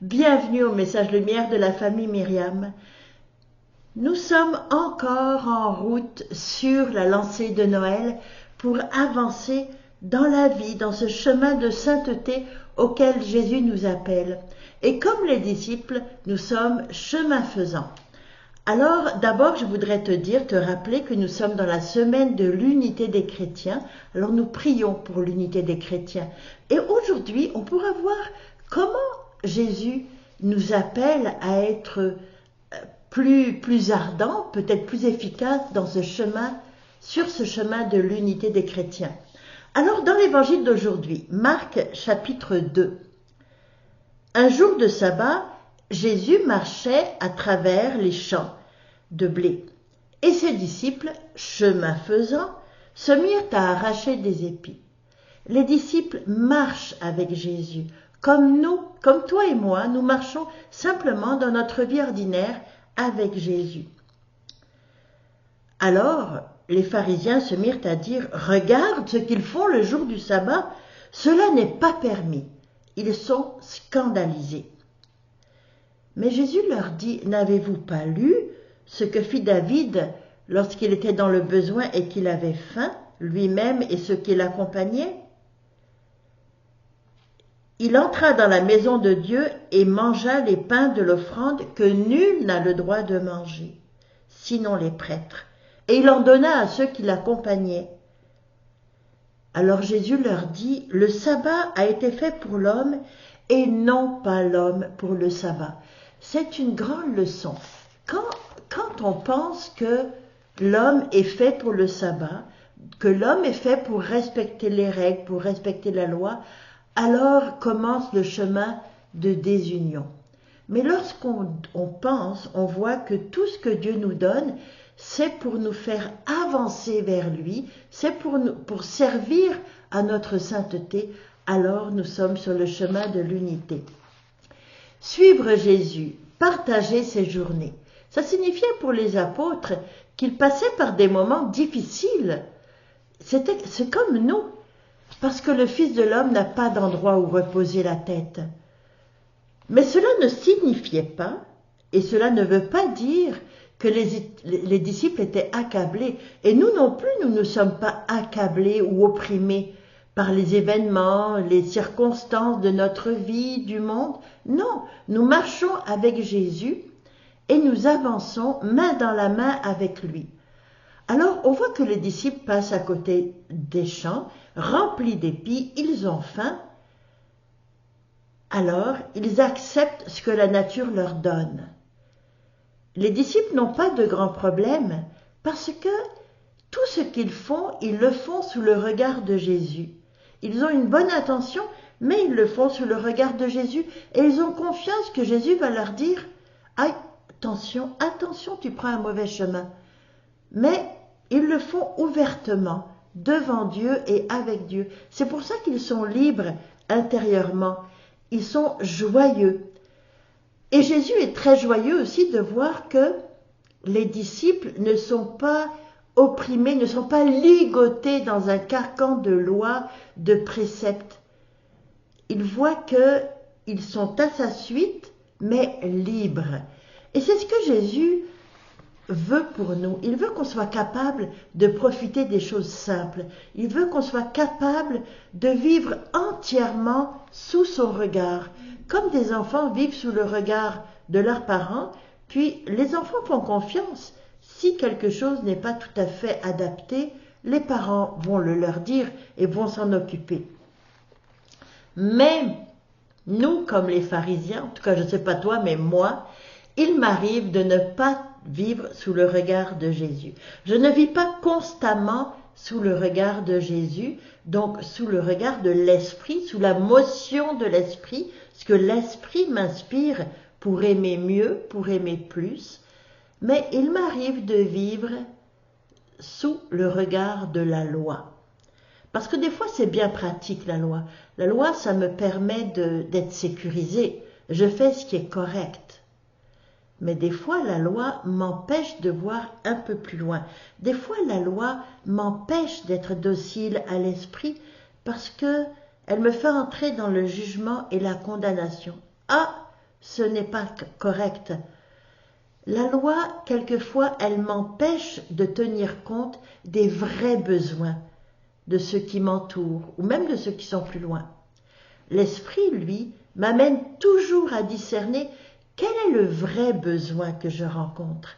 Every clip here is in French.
Bienvenue au message lumière de la famille Myriam. Nous sommes encore en route sur la lancée de Noël pour avancer dans la vie, dans ce chemin de sainteté auquel Jésus nous appelle. Et comme les disciples, nous sommes chemin faisant. Alors, d'abord, je voudrais te rappeler que nous sommes dans la semaine de l'unité des chrétiens. Alors, nous prions pour l'unité des chrétiens. Et aujourd'hui, on pourra voir comment Jésus nous appelle à être plus ardents, peut-être plus efficaces dans sur ce chemin de l'unité des chrétiens. Alors, dans l'évangile d'aujourd'hui, Marc chapitre 2, un jour de sabbat, Jésus marchait à travers les champs de blé, et ses disciples, chemin faisant, se mirent à arracher des épis. Les disciples marchent avec Jésus, comme toi et moi, nous marchons simplement dans notre vie ordinaire avec Jésus. Alors, les pharisiens se mirent à dire « Regarde ce qu'ils font le jour du sabbat, cela n'est pas permis. » Ils sont scandalisés. Mais Jésus leur dit « N'avez-vous pas lu ce que fit David lorsqu'il était dans le besoin et qu'il avait faim, lui-même et ceux qui l'accompagnaient ? Il entra dans la maison de Dieu et mangea les pains de l'offrande que nul n'a le droit de manger, sinon les prêtres, et il en donna à ceux qui l'accompagnaient. Alors Jésus leur dit, le sabbat a été fait pour l'homme et non pas l'homme pour le sabbat. C'est une grande leçon. Quand on pense que l'homme est fait pour le sabbat, que l'homme est fait pour respecter les règles, pour respecter la loi, alors commence le chemin de désunion. Mais lorsqu'on pense, on voit que tout ce que Dieu nous donne, c'est pour nous faire avancer vers lui, c'est pour servir à notre sainteté, alors nous sommes sur le chemin de l'unité. Suivre Jésus, partager ses journées, ça signifiait pour les apôtres qu'ils passaient par des moments difficiles. C'est comme nous, parce que le Fils de l'homme n'a pas d'endroit où reposer la tête. Mais cela ne signifiait pas, et cela ne veut pas dire que les disciples étaient accablés. Et nous non plus, nous ne sommes pas accablés ou opprimés par les événements, les circonstances de notre vie, du monde. Non, nous marchons avec Jésus et nous avançons main dans la main avec lui. Alors, on voit que les disciples passent à côté des champs, remplis d'épis, ils ont faim. Alors, ils acceptent ce que la nature leur donne. Les disciples n'ont pas de grands problèmes parce que tout ce qu'ils font, ils le font sous le regard de Jésus. Ils ont une bonne intention, mais ils le font sous le regard de Jésus et ils ont confiance que Jésus va leur dire « Aïe, attention, tu prends un mauvais chemin. » Mais ils le font ouvertement, devant Dieu et avec Dieu. C'est pour ça qu'ils sont libres intérieurement. Ils sont joyeux. Et Jésus est très joyeux aussi de voir que les disciples ne sont pas opprimés, ne sont pas ligotés dans un carcan de lois, de préceptes. Il voit qu'ils sont à sa suite, mais libres. Et c'est ce que Jésus veut pour nous. Il veut qu'on soit capable de profiter des choses simples. Il veut qu'on soit capable de vivre entièrement sous son regard. Comme des enfants vivent sous le regard de leurs parents, puis les enfants font confiance. Si quelque chose n'est pas tout à fait adapté, les parents vont le leur dire et vont s'en occuper. Mais nous, comme les pharisiens, en tout cas je ne sais pas toi, mais moi, il m'arrive de ne pas vivre sous le regard de Jésus. Je ne vis pas constamment sous le regard de Jésus, donc sous le regard de l'Esprit, sous la motion de l'Esprit, ce que l'Esprit m'inspire pour aimer mieux, pour aimer plus. Mais il m'arrive de vivre sous le regard de la loi. Parce que des fois, c'est bien pratique, la loi. La loi, ça me permet d'être sécurisé. Je fais ce qui est correct. Mais des fois, la loi m'empêche de voir un peu plus loin. Des fois, la loi m'empêche d'être docile à l'esprit parce que elle me fait entrer dans le jugement et la condamnation. Ah, ce n'est pas correct. La loi, quelquefois, elle m'empêche de tenir compte des vrais besoins de ceux qui m'entourent, ou même de ceux qui sont plus loin. L'esprit, lui, m'amène toujours à discerner quel est le vrai besoin que je rencontre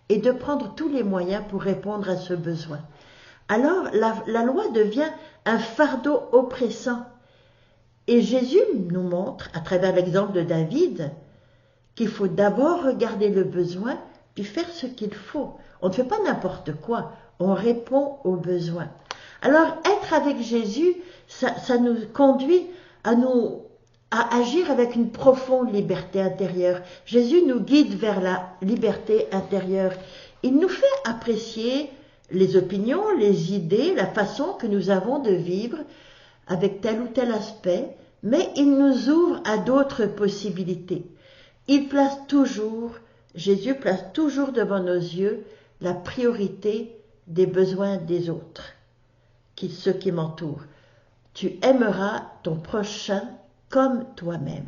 et de prendre tous les moyens pour répondre à ce besoin. Alors, la loi devient un fardeau oppressant. Et Jésus nous montre, à travers l'exemple de David, qu'il faut d'abord regarder le besoin, puis faire ce qu'il faut. On ne fait pas n'importe quoi, on répond aux besoins. Alors, être avec Jésus, ça nous conduit à agir avec une profonde liberté intérieure. Jésus nous guide vers la liberté intérieure. Il nous fait apprécier les opinions, les idées, la façon que nous avons de vivre avec tel ou tel aspect, mais il nous ouvre à d'autres possibilités. Jésus place toujours devant nos yeux la priorité des besoins des autres, ceux qui m'entourent. Tu aimeras ton prochain comme toi-même.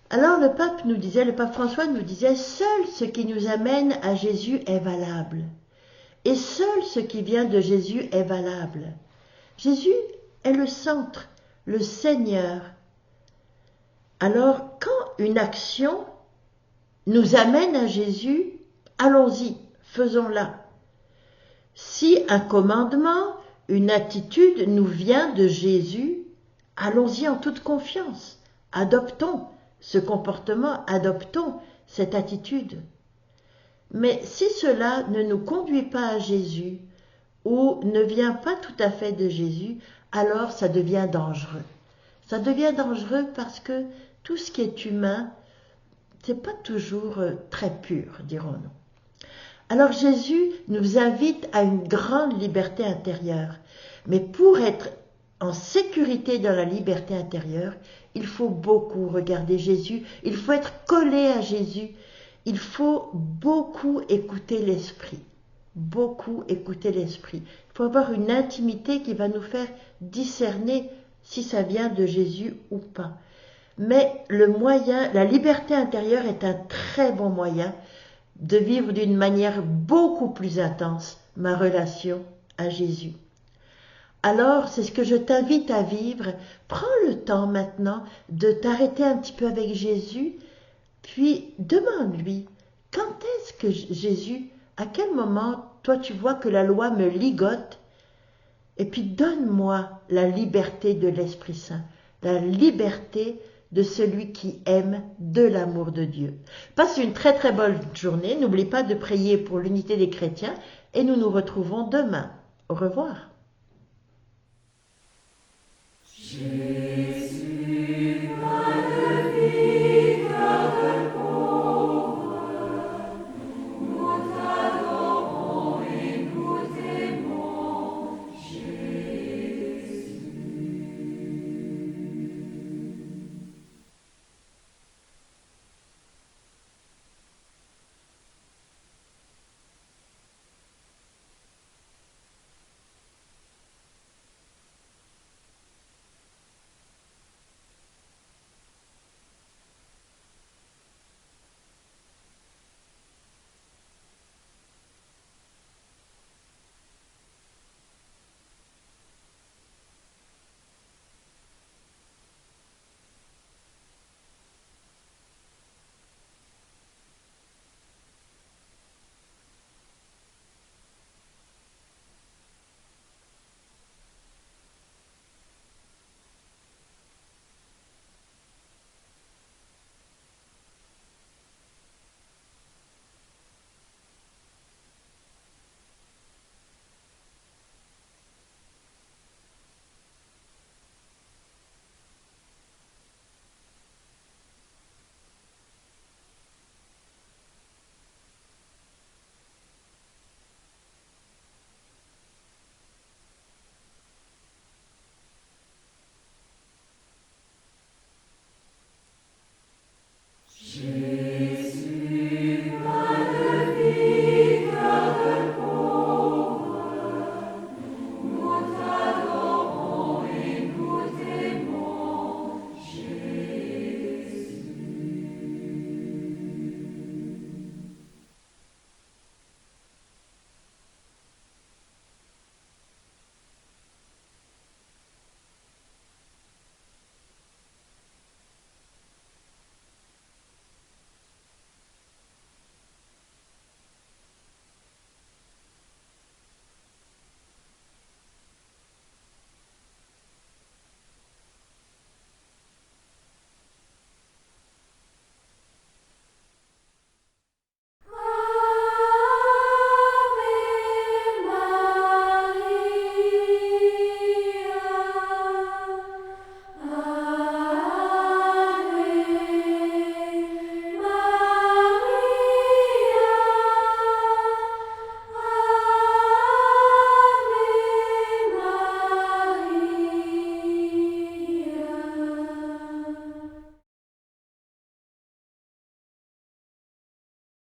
Alors le pape François nous disait, seul ce qui nous amène à Jésus est valable. Et seul ce qui vient de Jésus est valable. Jésus est le centre, le Seigneur. Alors, quand une action nous amène à Jésus, allons-y, faisons-la. Si un commandement, une attitude nous vient de Jésus, allons-y en toute confiance. Adoptons ce comportement, adoptons cette attitude. Mais si cela ne nous conduit pas à Jésus ou ne vient pas tout à fait de Jésus, alors ça devient dangereux. Ça devient dangereux parce que tout ce qui est humain, c'est pas toujours très pur, dirons-nous. Alors Jésus nous invite à une grande liberté intérieure. Mais pour être en sécurité dans la liberté intérieure, il faut beaucoup regarder Jésus, il faut être collé à Jésus, il faut beaucoup écouter l'Esprit. Beaucoup écouter l'Esprit. Il faut avoir une intimité qui va nous faire discerner si ça vient de Jésus ou pas. Mais la liberté intérieure est un très bon moyen de vivre d'une manière beaucoup plus intense ma relation à Jésus. Alors, c'est ce que je t'invite à vivre. Prends le temps maintenant de t'arrêter un petit peu avec Jésus, puis demande-lui, quand est-ce que Jésus, à quel moment, toi tu vois que la loi me ligote, et puis donne-moi la liberté de l'Esprit Saint, la liberté de celui qui aime de l'amour de Dieu. Passe une très très bonne journée, n'oublie pas de prier pour l'unité des chrétiens, et nous nous retrouvons demain. Au revoir.